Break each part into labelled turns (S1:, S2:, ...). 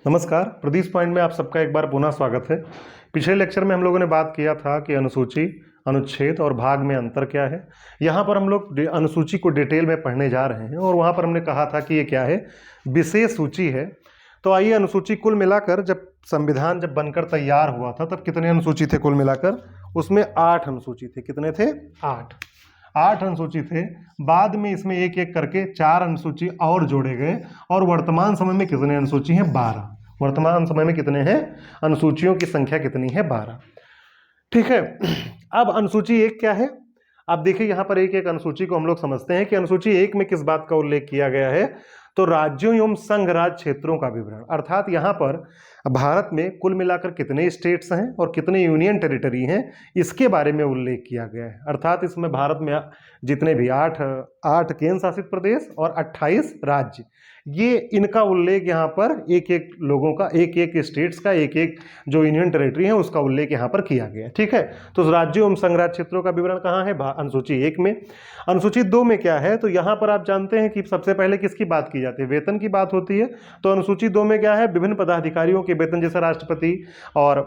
S1: नमस्कार, प्रदीप पॉइंट में आप सबका एक बार पुनः स्वागत है। पिछले लेक्चर में हम लोगों ने बात किया था कि अनुसूची, अनुच्छेद और भाग में अंतर क्या है। यहाँ पर हम लोग अनुसूची को डिटेल में पढ़ने जा रहे हैं और वहाँ पर हमने कहा था कि ये क्या है, विशेष सूची है। तो आइए, अनुसूची कुल मिलाकर जब संविधान जब बनकर तैयार हुआ था तब कितने अनुसूची थे कुल मिलाकर? उसमें 8 अनुसूची थे। कितने थे? 8 अनुसूची थे। बाद में इसमें एक एक करके 4 अनुसूची और जोड़े गए और वर्तमान समय में कितने अनुसूची हैं? 12। वर्तमान समय में कितने हैं? अनुसूचियों की संख्या कितनी है? 12। ठीक है। अब अनुसूची 1 क्या है? अब देखिए, यहां पर एक एक अनुसूची को हम लोग समझते हैं कि अनुसूची 1 में किस बात का उल्लेख किया गया है। तो राज्यों एवं संघ राज्य क्षेत्रों का विवरण, अर्थात यहां पर भारत में कुल मिलाकर कितने स्टेट्स हैं और कितने यूनियन टेरिटरी हैं, इसके बारे में उल्लेख किया गया है। अर्थात इसमें भारत में जितने भी 8 केंद्र शासित प्रदेश और 28 राज्य, ये इनका उल्लेख यहाँ पर एक एक लोगों का, एक एक स्टेट्स का, एक एक जो यूनियन टेरिटरी है उसका उल्लेख यहाँ पर किया गया है। ठीक है। तो राज्यों एवं संघ राज्य क्षेत्रों का विवरण कहाँ है? अनुसूची 1 में। अनुसूची 2 में क्या है? तो यहाँ पर आप जानते हैं कि सबसे पहले किसकी बात की जाती है? वेतन की बात होती है। तो अनुसूची 2 में क्या है? विभिन्न पदाधिकारियों के वेतन, जैसे राष्ट्रपति और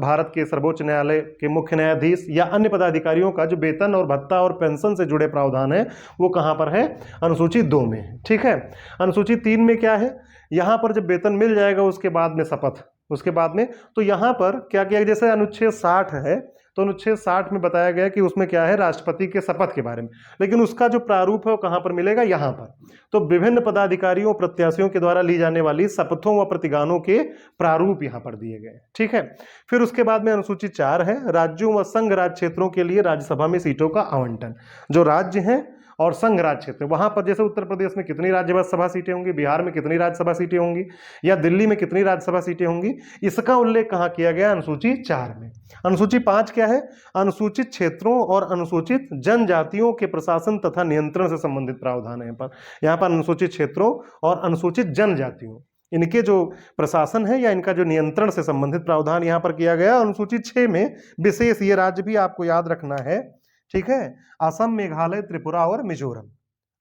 S1: भारत के सर्वोच्च न्यायालय के मुख्य न्यायाधीश या अन्य पदाधिकारियों का जो वेतन और भत्ता और पेंशन से जुड़े प्रावधान है, वो कहाँ पर है? अनुसूची 2 में है। ठीक है। अनुसूची 3 में क्या है? यहाँ पर जब वेतन मिल जाएगा उसके बाद में शपथ, उसके बाद में तो यहाँ पर क्या किया, जैसे अनुच्छेद 60 है तो अनुच्छेद 60 में बताया गया कि उसमें क्या है? राष्ट्रपति के शपथ के बारे में। लेकिन उसका जो प्रारूप है वो कहाँ पर मिलेगा? यहाँ पर। तो विभिन्न पदाधिकारियों प्रत्याशियों के द्वारा ली जाने वाली शपथों व प्रतिज्ञानों के प्रारूप यहाँ पर दिए गए। ठीक है। फिर उसके बाद में अनुसूची 4 है, राज्यों व संघ राज्य क्षेत्रों के लिए राज्यसभा में सीटों का आवंटन। जो राज्य हैं और संघ राज्य क्षेत्र, वहां पर जैसे उत्तर प्रदेश में कितनी राज्यसभा सीटें होंगी, बिहार में कितनी राज्यसभा सीटें होंगी, या दिल्ली में कितनी राज्यसभा सीटें होंगी, इसका उल्लेख कहाँ किया गया? अनुसूची 4 में। अनुसूची 5 क्या है? अनुसूचित क्षेत्रों और अनुसूचित जनजातियों के प्रशासन तथा नियंत्रण से संबंधित प्रावधान है। यहाँ पर अनुसूचित क्षेत्रों और अनुसूचित जनजातियों, इनके जो प्रशासन है या इनका जो नियंत्रण से संबंधित प्रावधान यहाँ पर किया गया। अनुसूची 6 में विशेष, ये राज्य भी आपको याद रखना है। ठीक है। असम, मेघालय, त्रिपुरा और मिजोरम।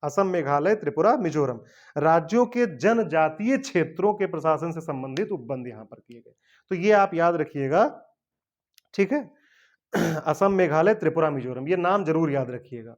S1: असम, मेघालय, त्रिपुरा, मिजोरम राज्यों के जनजातीय क्षेत्रों के प्रशासन से संबंधित उपबंध यहां पर किए गए। तो ये आप याद रखिएगा। ठीक है। असम, मेघालय, त्रिपुरा, मिजोरम, ये नाम जरूर याद रखिएगा।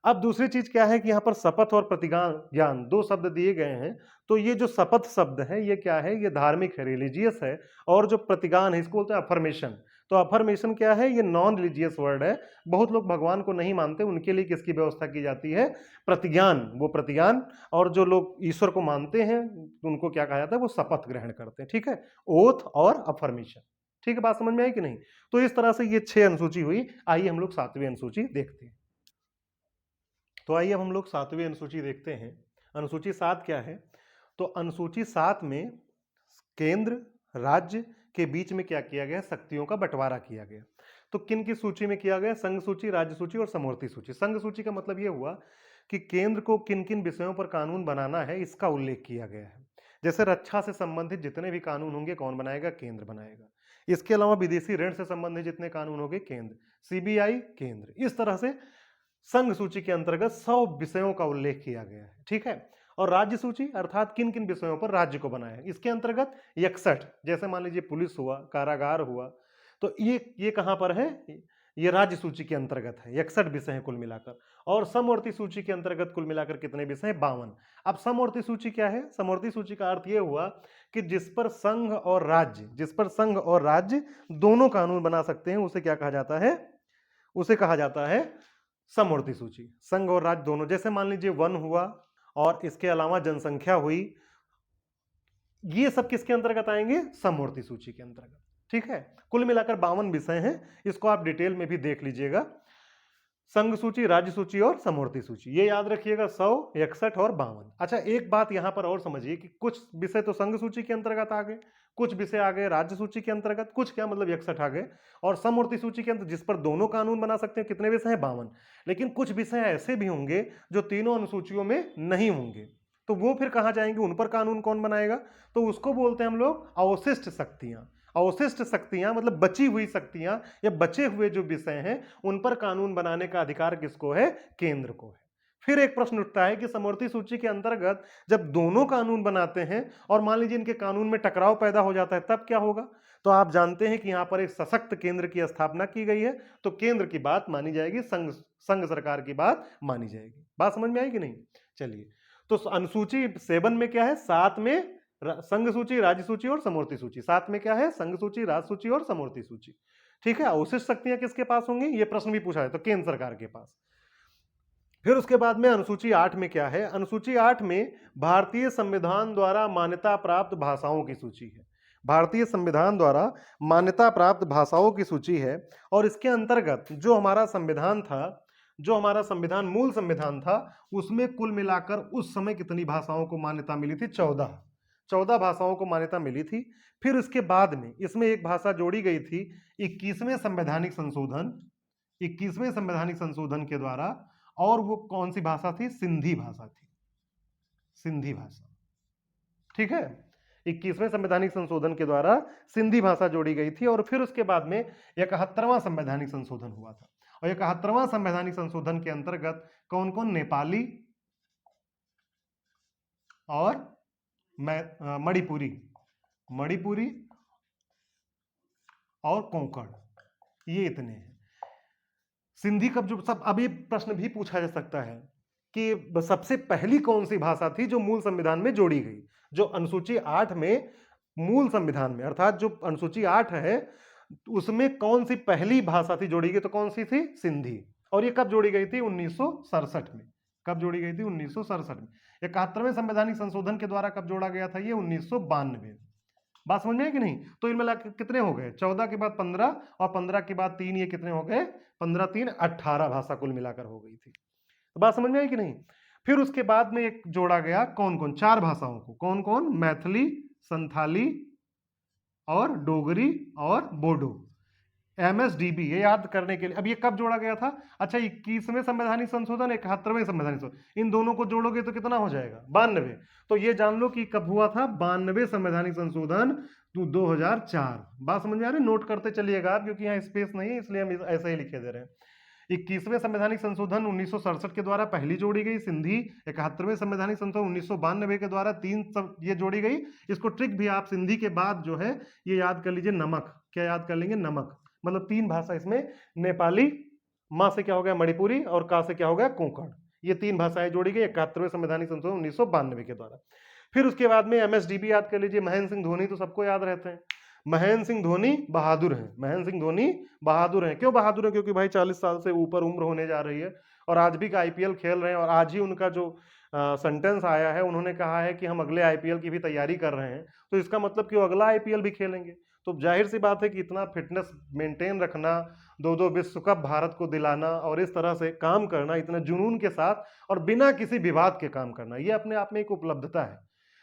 S1: अब दूसरी चीज क्या है कि यहाँ पर शपथ और प्रतिज्ञान 2 शब्द दिए गए हैं। तो ये जो शपथ शब्द है ये क्या है? ये धार्मिक है, रिलीजियस है। और जो प्रतिज्ञान है इसको बोलते हैं अफर्मेशन। तो अफर्मेशन क्या है? ये नॉन रिलीजियस वर्ड है। बहुत लोग भगवान को नहीं मानते, उनके लिए किसकी व्यवस्था की जाती है? प्रतिज्ञान। वो प्रतिज्ञान। और जो लोग ईश्वर को मानते हैं उनको क्या कहा जाता है? वो शपथ ग्रहण करते हैं। ठीक है। ओथ और अफर्मेशन। ठीक है, बात समझ में आई कि नहीं? तो इस तरह से ये 6 अनुसूची हुई। आइए हम लोग 7वीं अनुसूची देखते हैं। तो आइए अब हम लोग 7वीं अनुसूची देखते हैं। अनुसूची 7 क्या है? तो अनुसूची 7 में केंद्र राज्य के बीच में क्या किया गया? शक्तियों का बंटवारा किया गया। तो किन की सूची में किया गया? संघ सूची, राज्य सूची और समवर्ती सूची। संघ सूची का मतलब यह हुआ कि केंद्र को किन किन विषयों पर कानून बनाना है, इसका उल्लेख किया गया है। जैसे रक्षा से संबंधित जितने भी कानून होंगे कौन बनाएगा? केंद्र बनाएगा। इसके अलावा विदेशी ऋण से संबंधित जितने कानून होंगे केंद्र, सीबीआई केंद्र। इस तरह से संघ सूची के अंतर्गत 100 विषयों का उल्लेख किया गया है। ठीक है। और राज्य सूची अर्थात किन किन विषयों पर राज्य को बनाया है, इसके अंतर्गत 61, जैसे मान लीजिए पुलिस हुआ, कारागार हुआ, तो ये कहां पर है? ये राज्य सूची के अंतर्गत है। 61 विषय हैं कुल मिलाकर। और समवर्ती सूची के अंतर्गत कुल मिलाकर कितने विषय हैं? 52। अब समवर्ती सूची क्या है? समवर्ती सूची का अर्थ यह हुआ कि जिस पर संघ और राज्य दोनों कानून बना सकते हैं, उसे क्या कहा जाता है? उसे कहा जाता है समवर्ती सूची। संघ और राज्य दोनों, जैसे मान लीजिए वन हुआ और इसके अलावा जनसंख्या हुई, ये सब किसके अंतर्गत आएंगे? समवर्ती सूची के अंतर्गत। ठीक है। कुल मिलाकर 52 विषय हैं। इसको आप डिटेल में भी देख लीजिएगा। संघ सूची, राज्य सूची और समवर्ती सूची, ये याद रखिएगा। 100, 61 और 52। अच्छा, एक बात यहां पर और समझिए कि कुछ विषय तो संघ सूची के अंतर्गत आ गए, कुछ विषय आ गए राज्य सूची के अंतर्गत, कुछ क्या मतलब 61 आ गए। और समवर्ती सूची के अंतर्गत जिस पर दोनों कानून बना सकते हैं, कितने विषय हैं? 52। लेकिन कुछ विषय ऐसे भी होंगे जो तीनों अनुसूचियों में नहीं होंगे, तो वो फिर कहां जाएंगे? उन पर कानून कौन बनाएगा? तो उसको बोलते हैं हम लोग अवशिष्ट शक्तियां। अवशिष्ट शक्तियां मतलब बची हुई शक्तियां या बचे हुए जो विषय हैं, उन पर कानून बनाने का अधिकार किसको है? केंद्र को है। फिर एक प्रश्न उठता है कि समवर्ती सूची के अंतर्गत जब दोनों कानून बनाते हैं और मान लीजिए इनके कानून में टकराव पैदा हो जाता है तब क्या होगा। तो आप जानते हैं कि यहां पर एक सशक्त केंद्र की स्थापना की गई है, तो केंद्र की बात मानी जाएगी, संघ सरकार की बात मानी जाएगी। बात समझ में आई कि नहीं। चलिए, तो अनुसूची 7 में क्या है, 7 में संघ सूची, राज्य सूची और समवर्ती सूची। 7 में क्या है, संघ सूची, राज्य सूची और समवर्ती सूची। ठीक है, अवशिष्ट शक्तियां किसके पास होंगी, ये प्रश्न भी पूछा है, तो केंद्र सरकार के पास। फिर उसके बाद में अनुसूची 8 में क्या है, अनुसूची 8 में भारतीय संविधान द्वारा मान्यता प्राप्त भाषाओं की सूची है। भारतीय संविधान द्वारा मान्यता प्राप्त भाषाओं की सूची है, और इसके अंतर्गत जो हमारा संविधान था, जो हमारा संविधान मूल संविधान था, उसमें कुल मिलाकर उस समय कितनी भाषाओं को मान्यता मिली थी, 14 भाषाओं को मान्यता मिली थी। फिर उसके बाद में इसमें एक भाषा जोड़ी गई थी 21वें संवैधानिक संशोधन, 21वें संवैधानिक संशोधन के द्वारा, और वो कौन सी भाषा थी, सिंधी भाषा थी, सिंधी भाषा। ठीक है, 21वें संवैधानिक संशोधन के द्वारा सिंधी भाषा जोड़ी गई थी। और फिर उसके बाद में 71वां संवैधानिक संशोधन हुआ था, और 71वां संवैधानिक संशोधन के अंतर्गत कौन कौन, नेपाली और मणिपुरी, मणिपुरी और कोंकण, ये इतने हैं। सिंधी कब जो सब, अब ये प्रश्न भी पूछा जा सकता है कि सबसे पहली कौन सी भाषा थी जो मूल संविधान में जोड़ी गई, जो अनुसूची 8 में, मूल संविधान में, अर्थात जो अनुसूची 8 है उसमें कौन सी पहली भाषा थी जोड़ी गई, तो कौन सी थी, सिंधी। और ये कब जोड़ी गई थी, 1967 में। कब जोड़ी गई थी, 1967 में। 71वें संवैधानिक संशोधन के द्वारा कब जोड़ा गया था, ये 1992। बात समझ में है कि नहीं। तो इनमें मिला कितने हो गए, 14 के बाद 15 और 15 के बाद 3, ये कितने हो गए, 15 3 18 भाषा कुल मिलाकर हो गई थी। तो बात समझ में आई कि नहीं। फिर उसके बाद में एक जोड़ा गया, कौन कौन, 4 भाषाओं को, कौन कौन, मैथिली, संथाली और डोगरी और बोडो, MSDB, ये याद करने के लिए। अब ये कब जोड़ा गया था, अच्छा 21वें संवैधानिक संशोधन, 71वें संवैधानिक संशोधन, इन दोनों को जोड़ोगे तो कितना हो जाएगा, 92। तो ये जान लो कि कब हुआ था, 92वें संवैधानिक संशोधन 2004। बात समझ में आ रही है, नोट करते चलिएगा आप, क्योंकि यहाँ स्पेस नहीं है इसलिए हम ऐसे ही लिखे दे रहे हैं। 21वें संवैधानिक संशोधन 1967 के द्वारा पहली जोड़ी गई सिंधी, 71वें संवैधानिक संशोधन 1992 के द्वारा 3 सब ये जोड़ी गई। इसको ट्रिक भी आप सिंधी के बाद जो है ये याद कर लीजिए, नमक, क्या याद कर लेंगे, नमक, मतलब 3 भाषा इसमें, नेपाली, माँ से क्या हो गया, मणिपुरी, और का से क्या हो गया, कोंकण, ये 3 भाषाएं जोड़ी गई 71वें संवैधानिक संशोधन 1992 के द्वारा। फिर उसके बाद में MSDB याद कर लीजिए, महेंद्र सिंह धोनी तो सबको याद रहते हैं, महेंद्र सिंह धोनी बहादुर हैं, महेंद्र सिंह धोनी बहादुर हैं। क्यों बहादुर हैं, क्योंकि भाई 40 साल से ऊपर उम्र होने जा रही है, और आज भी का IPL खेल रहे हैं, और आज ही उनका जो सेंटेंस आया है, उन्होंने कहा है कि हम अगले IPL की भी तैयारी कर रहे हैं, तो इसका मतलब कि वो अगला IPL भी खेलेंगे। तो जाहिर सी बात है कि इतना फिटनेस मेंटेन रखना, 2 विश्व कप भारत को दिलाना, और इस तरह से काम करना इतने जुनून के साथ और बिना किसी विवाद के काम करना, ये अपने आप में एक उपलब्धता है।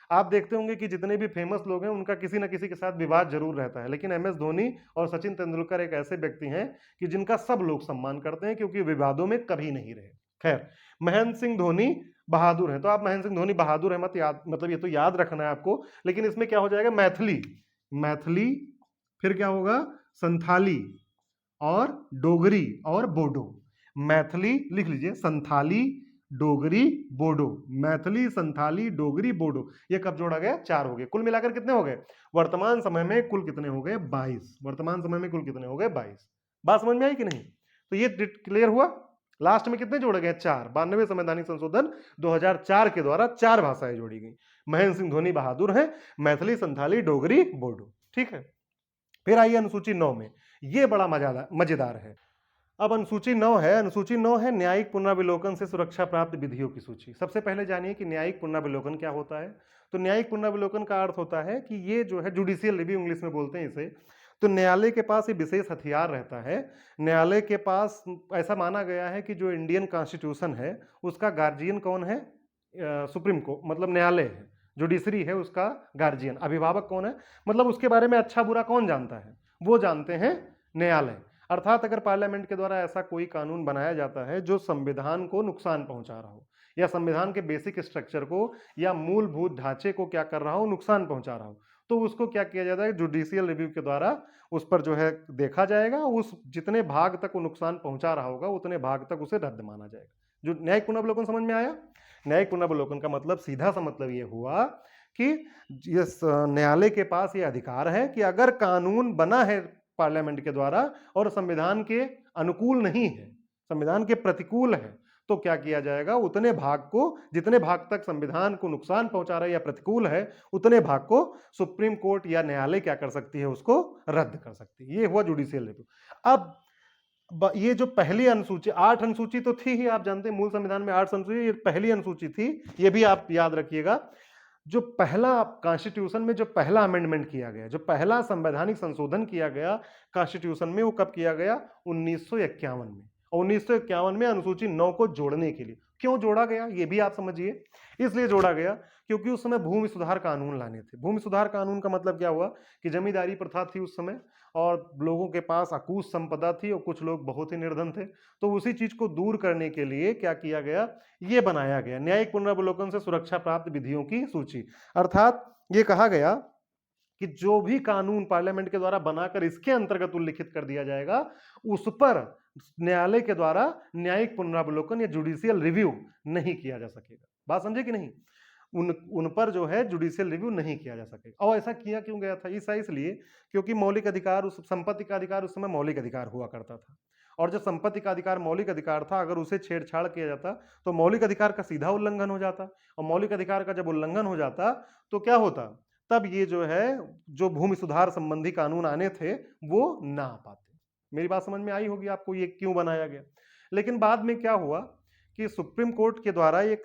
S1: आप देखते होंगे कि जितने भी फेमस लोग हैं उनका किसी न किसी के साथ विवाद जरूर रहता है, लेकिन MS धोनी और सचिन तेंदुलकर एक ऐसे व्यक्ति हैं कि जिनका सब लोग सम्मान करते हैं, क्योंकि विवादों में कभी नहीं रहे। खैर, महेंद्र सिंह धोनी बहादुर हैं, तो आप महेंद्र सिंह धोनी बहादुर है मत याद, मतलब ये तो याद रखना है आपको। लेकिन इसमें क्या हो जाएगा, मैथिली, मैथिली, फिर क्या होगा, संथाली और डोगरी और बोडो। मैथिली लिख लीजिए, संथाली, डोगरी, बोडो, मैथिली, संथाली, डोगरी, बोडो, ये कब जोड़ा गया, 4 हो गए। कुल मिलाकर कितने हो गए, वर्तमान समय में कुल कितने हो गए, 22। वर्तमान समय में कुल कितने हो गए, 22। बात समझ में आई कि नहीं। तो ये क्लियर हुआ। लास्ट में कितने जोड़े गए, 4। 92वें संवैधानिक संशोधन 2004 के द्वारा 4 भाषाएं जोड़ी गई। महेंद्र सिंह धोनी बहादुर हैं, मैथिली, संथाली, डोगरी, बोडो। ठीक है, फिर आइए अनुसूची 9 में, ये बड़ा मजेदार है। अब अनुसूची 9 है, अनुसूची 9 है न्यायिक पुनरावलोकन से सुरक्षा प्राप्त विधियों की सूची। सबसे पहले जानिए कि न्यायिक पुनरावलोकन क्या होता है। तो न्यायिक पुनरावलोकन का अर्थ होता है कि ये जो है जुडिशियल रिव्यू इंग्लिश में बोलते हैं इसे। तो न्यायालय के पास ये विशेष हथियार रहता है। न्यायालय के पास ऐसा माना गया है कि जो इंडियन कॉन्स्टिट्यूशन है उसका गार्जियन कौन है, सुप्रीम कोर्ट, मतलब न्यायालय है। जुडिशरी है उसका गार्जियन, अभिभावक कौन है, मतलब उसके बारे में अच्छा बुरा कौन जानता है, वो जानते हैं न्यायालय। अर्थात अगर पार्लियामेंट के द्वारा ऐसा कोई कानून बनाया जाता है जो संविधान को नुकसान पहुंचा रहा हो, या संविधान के बेसिक स्ट्रक्चर को या मूलभूत ढांचे को क्या कर रहा हो, नुकसान पहुंचा रहा हो, तो उसको क्या किया जाता है, जुडिशियल रिव्यू के द्वारा उस पर जो है देखा जाएगा, उस जितने भाग तक वो नुकसान पहुंचा रहा होगा उतने भाग तक उसे रद्द माना जाएगा। जो न्यायिक पुनर्वलोकन समझ में आया? न्यायिक पुनर्वलोकन का मतलब सीधा सा मतलब ये हुआ कि इस न्यायालय के पास ये अधिकार है कि अगर कानून बना है पार्लियामेंट के द्वारा और संविधान के अनुकूल नहीं है, संविधान के प्रतिकूल है, तो क्या किया जाएगा, उतने भाग को, जितने भाग तक संविधान को नुकसान पहुंचा रहा है या प्रतिकूल है, उतने भाग को सुप्रीम कोर्ट या न्यायालय क्या कर सकती है, उसको रद्द कर सकती है। ये हुआ जुडिशियल रिव्यू। अब ये जो पहली अनुसूची, 8 अनुसूची तो थी ही, आप जानते हैं मूल संविधान में 8 अनुसूची, ये पहली अनुसूची थी, ये भी आप याद रखिएगा। जो पहला कॉन्स्टिट्यूशन में जो पहला अमेंडमेंट किया गया, जो पहला संवैधानिक संशोधन किया गया कॉन्स्टिट्यूशन में, वो कब किया गया? 1951 में। और 1951 में अनुसूची 9 को जोड़ने के लिए। क्यों जोड़ा गया ये भी आप समझिए। इसलिए जोड़ा गया क्योंकि उस समय भूमि सुधार कानून लाने थे। भूमि सुधार कानून का मतलब क्या हुआ कि जमींदारी प्रथा थी उस समय और लोगों के पास अकूत संपदा थी और कुछ लोग बहुत ही निर्धन थे। तो उसी चीज को दूर करने के लिए क्या किया गया, ये बनाया गया न्यायिक पुनर्वलोकन से सुरक्षा प्राप्त विधियों की सूची। अर्थात ये कहा गया कि जो भी कानून पार्लियामेंट के द्वारा बनाकर इसके अंतर्गत उल्लिखित कर दिया जाएगा, उस पर न्यायालय के द्वारा न्यायिक पुनरावलोकन या जुडिशियल रिव्यू नहीं किया जा सकेगा। बात समझे कि नहीं? उन पर जो है जुडिशियल रिव्यू नहीं किया जा सकेगा। और ऐसा किया क्यों गया था? ऐसा इसलिए क्योंकि मौलिक अधिकार, उस संपत्ति का अधिकार उस समय मौलिक अधिकार हुआ करता था, और जब संपत्ति का अधिकार मौलिक अधिकार था, अगर उसे छेड़छाड़ किया जाता तो मौलिक अधिकार का सीधा उल्लंघन हो जाता, और मौलिक अधिकार का जब उल्लंघन हो जाता तो क्या होता, तब ये जो है, जो भूमि सुधार संबंधी कानून आने थे वो ना आ पाते। मेरी बात समझ में आई होगी आपको, ये क्यों बनाया गया। लेकिन बाद में क्या हुआ कि सुप्रीम कोर्ट के द्वारा एक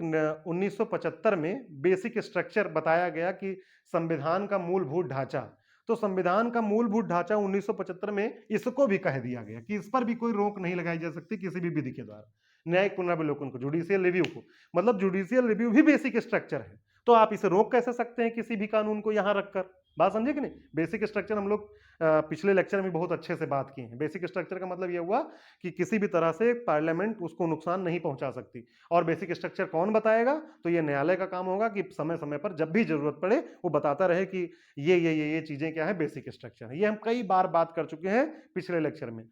S1: 1975 में बेसिक स्ट्रक्चर बताया गया कि संविधान का मूलभूत ढांचा, तो संविधान का मूलभूत ढांचा 1975 में इसको भी कह दिया गया कि इस पर भी कोई रोक नहीं लगाई जा सकती किसी भी विधि के द्वारा, न्यायिक पुनर्वलोकन को, जुडिशियल रिव्यू को। मतलब जुडिशियल रिव्यू भी बेसिक स्ट्रक्चर है, तो आप इसे रोक कैसे सकते हैं किसी भी कानून को यहां रखकर। बात समझे कि नहीं? बेसिक स्ट्रक्चर हम लोग पिछले लेक्चर में बहुत अच्छे से बात की है। बेसिक स्ट्रक्चर का मतलब यह हुआ कि किसी भी तरह से पार्लियामेंट उसको नुकसान नहीं पहुंचा सकती। और बेसिक स्ट्रक्चर कौन बताएगा? तो ये न्यायालय का काम होगा कि समय समय पर जब भी जरूरत पड़े वो बताता रहे कि ये चीजें क्या है, बेसिक स्ट्रक्चर है। ये हम कई बार बात कर चुके हैं पिछले लेक्चर में।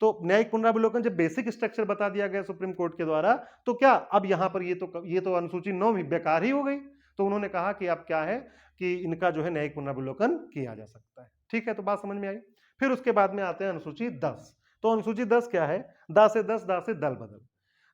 S1: तो न्यायिक पुनरावलोकन जब बेसिक स्ट्रक्चर बता दिया गया सुप्रीम कोर्ट के द्वारा, तो क्या अब यहां पर ये तो अनुसूची 9 भी बेकार ही हो गई। तो उन्होंने कहा कि अब क्या है कि इनका जो है न्यायिक पुनर्वलोकन किया जा सकता है। ठीक है, तो बात समझ में आई। फिर उसके बाद में आते हैं अनुसूची 10। तो अनुसूची 10 क्या है? दा से दल बदल।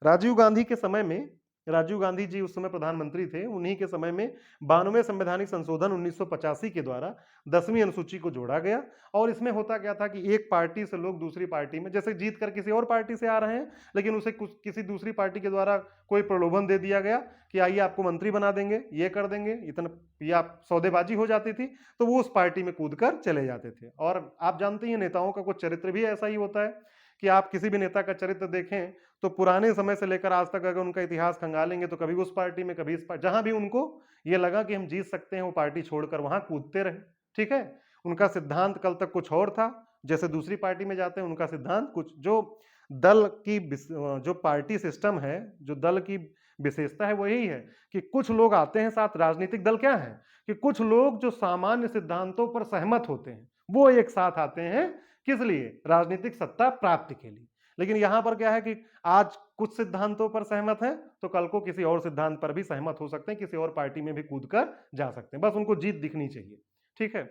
S1: राजीव गांधी के समय में, राजीव गांधी जी उस समय प्रधानमंत्री थे, उन्हीं के समय में 92वें संवैधानिक संशोधन 1985 के द्वारा 10वीं अनुसूची को जोड़ा गया। और इसमें होता क्या था कि एक पार्टी से लोग दूसरी पार्टी में, जैसे जीत कर किसी और पार्टी से आ रहे हैं, लेकिन उसे किसी दूसरी पार्टी के द्वारा कोई प्रलोभन दे दिया गया कि आइए आपको मंत्री बना देंगे, ये कर देंगे, इतना, या सौदेबाजी हो जाती थी, तो वो उस पार्टी में कूदकर चले जाते थे। और आप जानते हैं नेताओं का कुछ चरित्र भी ऐसा ही होता है कि आप किसी भी नेता का चरित्र देखें तो पुराने समय से लेकर आज तक अगर उनका इतिहास खंगालेंगे तो कभी उस पार्टी में, कभी इस पार्टी, जहां भी उनको ये लगा कि हम जीत सकते हैं वो पार्टी छोड़कर वहां कूदते रहे। ठीक है, उनका सिद्धांत कल तक कुछ और था, जैसे दूसरी पार्टी में जाते हैं उनका सिद्धांत कुछ। जो दल की, जो पार्टी सिस्टम है, जो दल की विशेषता है वो यही है कि कुछ लोग आते हैं साथ। राजनीतिक दल क्या है कि कुछ लोग जो सामान्य सिद्धांतों पर सहमत होते हैं वो एक साथ आते हैं, किस लिए? राजनीतिक सत्ता प्राप्ति के लिए। लेकिन यहां पर क्या है कि आज कुछ सिद्धांतों पर सहमत हैं तो कल को किसी और सिद्धांत पर भी सहमत हो सकते हैं, किसी और पार्टी में भी कूदकर जा सकते हैं, बस उनको जीत दिखनी चाहिए। ठीक है,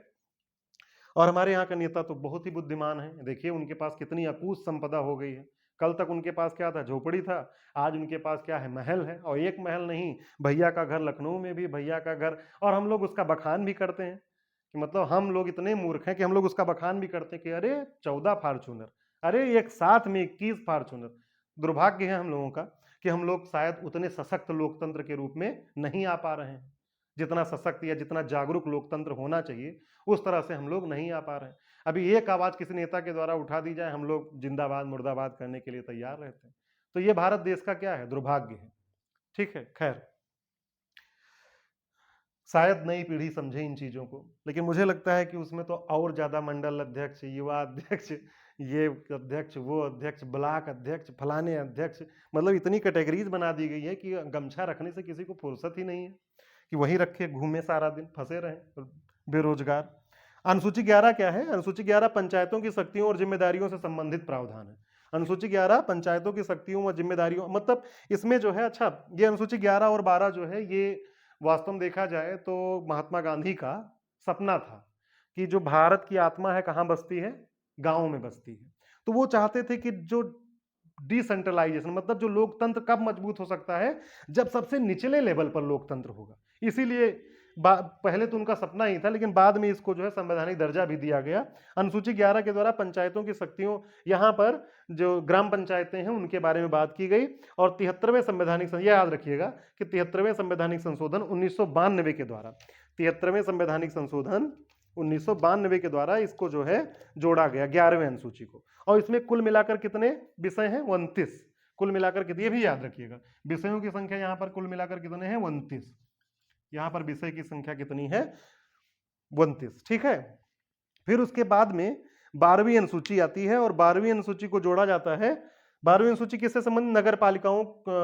S1: और हमारे यहाँ का नेता तो बहुत ही बुद्धिमान है। देखिए उनके पास कितनी अकूत संपदा हो गई है। कल तक उनके पास क्या था? झोपड़ी था। आज उनके पास क्या है? महल है। और एक महल नहीं, भैया का घर लखनऊ में भी, भैया का घर। और हम लोग उसका बखान भी करते हैं कि मतलब हम लोग इतने मूर्ख हैं कि हम लोग उसका बखान भी करते हैं कि अरे 14 फार्चूनर, अरे एक साथ में 21 फार्चूनर। दुर्भाग्य है हम लोगों का कि हम लोग शायद उतने सशक्त लोकतंत्र के रूप में नहीं आ पा रहे हैं। जितना सशक्त या जितना जागरूक लोकतंत्र होना चाहिए उस तरह से हम लोग नहीं आ पा रहे हैं। अभी एक आवाज किसी नेता के द्वारा उठा दी जाए, हम लोग जिंदाबाद मुर्दाबाद करने के लिए तैयार रहते हैं। तो ये भारत देश का क्या है? दुर्भाग्य है। ठीक है, खैर, शायद नई पीढ़ी समझे इन चीजों को, लेकिन मुझे लगता है कि उसमें तो और ज्यादा मंडल अध्यक्ष, युवा अध्यक्ष, ये अध्यक्ष, वो अध्यक्ष, ब्लॉक अध्यक्ष, फलाने अध्यक्ष, मतलब इतनी कैटेगरीज बना दी गई है कि गमछा रखने से किसी को फुर्सत ही नहीं है कि वहीं रखे घूमे सारा दिन, फंसे रहे बेरोजगार। अनुसूची 11 क्या है? अनुसूची 11 पंचायतों की शक्तियों और जिम्मेदारियों से संबंधित प्रावधान है। अनुसूची 11 पंचायतों की शक्तियों व जिम्मेदारियों, मतलब इसमें जो है, अच्छा ये अनुसूची 11 और 12 जो है ये वास्तव में देखा जाए तो महात्मा गांधी का सपना था कि जो भारत की आत्मा है कहाँ बसती है, गांवों में बसती है। तो वो चाहते थे कि जो डिसेंट्रलाइजेशन, मतलब जो लोकतंत्र कब मजबूत हो सकता है, जब सबसे निचले लेवल पर लोकतंत्र होगा। इसीलिए पहले तो उनका सपना ही था, लेकिन बाद में इसको जो है संवैधानिक दर्जा भी दिया गया। अनुसूची 11 के द्वारा पंचायतों की शक्तियों, यहां पर जो ग्राम पंचायतें हैं उनके बारे में बात की गई। और 73वें संवैधानिक, याद रखिएगा कि 73वें संवैधानिक संशोधन 1992 के द्वारा, 73वें संवैधानिक संशोधन 1992 के द्वारा इसको जो है जोड़ा गया 11वें अनुसूची को। और इसमें कुल मिलाकर कितने विषय हैं, 29। कुल मिलाकर कितने, ये भी याद रखिएगा, विषयों की संख्या यहां पर कुल मिलाकर कितने हैं, 29। यहां पर विषय की संख्या कितनी है, 29। ठीक है। फिर उसके बाद में 12वीं अनुसूची आती है और 12वीं अनुसूची को जोड़ा जाता है। 12वीं अनुसूची किससे संबंधित,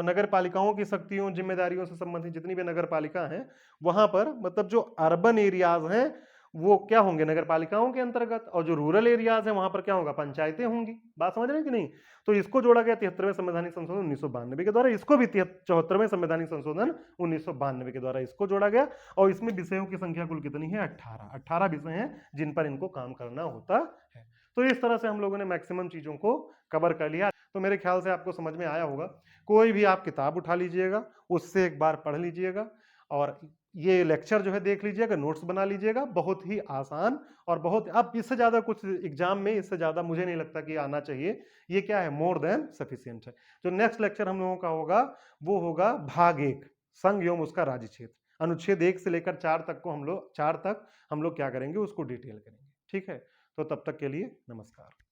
S1: नगर पालिकाओं की शक्तियों जिम्मेदारियों से संबंधित जितनी भी नगर पालिका हैं वहां पर, मतलब जो अर्बन एरियाज हैं वो क्या होंगे, नगर पालिकाओं के अंतर्गत, और जो रूरल एरियाज है वहां पर क्या होगा, पंचायतें होंगी। बात समझ रहे हैं कि नहीं। तो इसको जोड़ा गया 73वें संवैधानिक संशोधन 1992 के द्वारा, इसको भी 74वें संवैधानिक संशोधन 1992 के द्वारा इसको जोड़ा गया। और इसमें विषयों की संख्या कुल कितनी है, 18 विषय हैं जिन पर इनको काम करना होता है। तो इस तरह से हम लोगों ने मैक्सिमम चीजों को कवर कर लिया। तो मेरे ख्याल से आपको समझ में आया होगा। कोई भी आप किताब उठा लीजिएगा, उससे एक बार पढ़ लीजिएगा और ये लेक्चर जो है देख लीजिएगा, नोट्स बना लीजिएगा। बहुत ही आसान और बहुत, अब इससे ज्यादा कुछ एग्जाम में इससे ज्यादा मुझे नहीं लगता कि आना चाहिए। ये क्या है, मोर देन सफिशिएंट है। जो नेक्स्ट लेक्चर हम लोगों का होगा वो होगा भाग 1, संघ एवं उसका राज्य क्षेत्र। अनुच्छेद 1 से लेकर 4 तक को हम लोग क्या करेंगे, उसको डिटेल करेंगे। ठीक है। तो तब तक के लिए नमस्कार।